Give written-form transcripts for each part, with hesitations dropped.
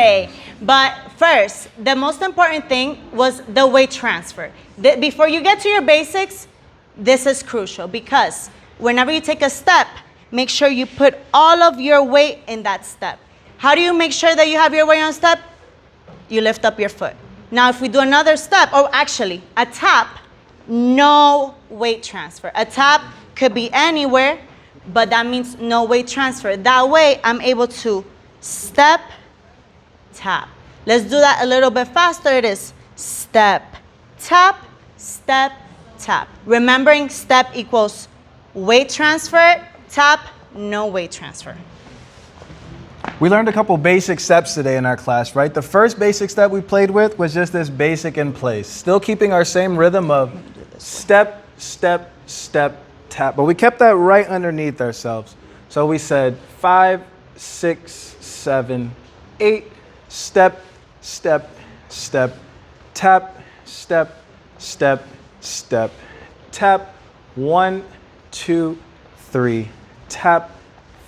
day. But first, the most important thing was the weight transfer. Before you get to your basics, this is crucial because whenever you take a step, make sure you put all of your weight in that step. How do you make sure that you have your weight on step? You lift up your foot. Now, if we do another step, or actually a tap, no weight transfer. A tap could be anywhere, but that means no weight transfer. That way, I'm able to step, tap. Let's do that a little bit faster. It is step, tap, step, tap. Remembering step equals weight transfer, tap, no weight transfer. We learned a couple basic steps today in our class, right? The first basic step we played with was just this basic in place, still keeping our same rhythm of step, step, step, tap. But we kept that right underneath ourselves. So we said 5, 6, 7, 8, step, step, step, tap, step, step, step, tap, 1, 2, 3, tap,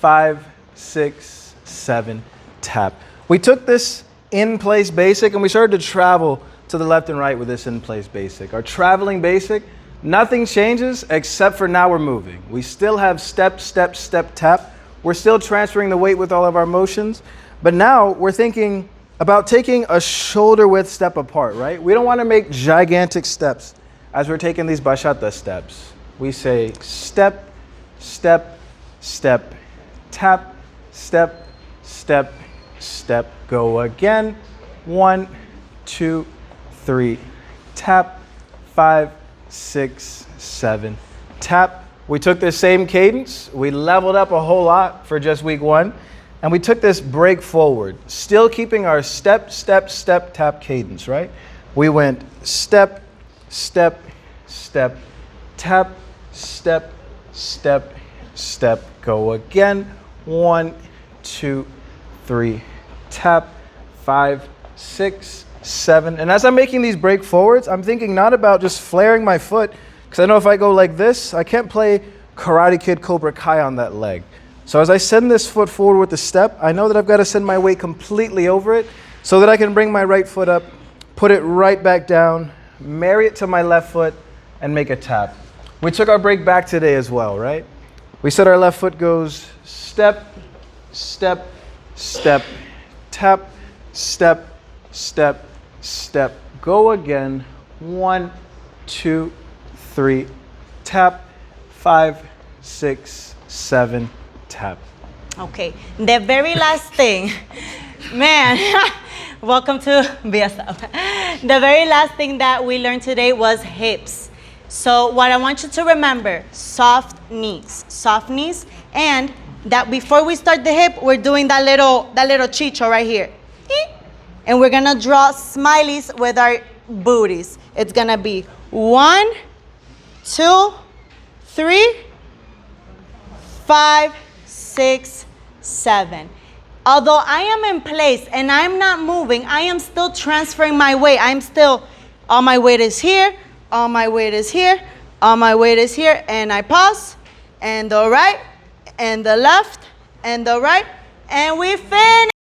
5, 6, 7, tap. We took this in-place basic and we started to travel to the left and right with this in-place basic. Our traveling basic, nothing changes except for now we're moving. We still have step, step, step, tap. We're still transferring the weight with all of our motions, but now we're thinking about taking a shoulder width step apart, right? We don't want to make gigantic steps as we're taking these bachata steps. We say step, step, step, tap, step, step, step, go again. 1, 2, 3, tap, 5, 6, 7, tap. We took this same cadence, we leveled up a whole lot for just week 1, and we took this break forward, still keeping our step, step, step, tap cadence, right? We went step, step, step, tap, step, step, step, go again. 1, 2, 3, tap, 5, 6, 7. And as I'm making these break forwards, I'm thinking not about just flaring my foot, because I know if I go like this, I can't play Karate Kid Cobra Kai on that leg. So as I send this foot forward with the step, I know that I've got to send my weight completely over it so that I can bring my right foot up, put it right back down, marry it to my left foot, and make a tap. We took our break back today as well, right? We said our left foot goes step, step, step, tap, step, step, step, go again. 1, 2, 3, tap, 5, 6, 7, tap. Okay, the very last thing, man, welcome to BSF. The very last thing that we learned today was hips. So what I want you to remember, soft knees, and that before we start the hip, we're doing that little chicho right here. And we're gonna draw smileys with our booties. It's gonna be 1, 2, 3, 5, 6, 7. Although I am in place and I'm not moving, I am still transferring my weight. All my weight is here, all my weight is here, all my weight is here, and I pause, and the right, and the left, and the right, and we finish.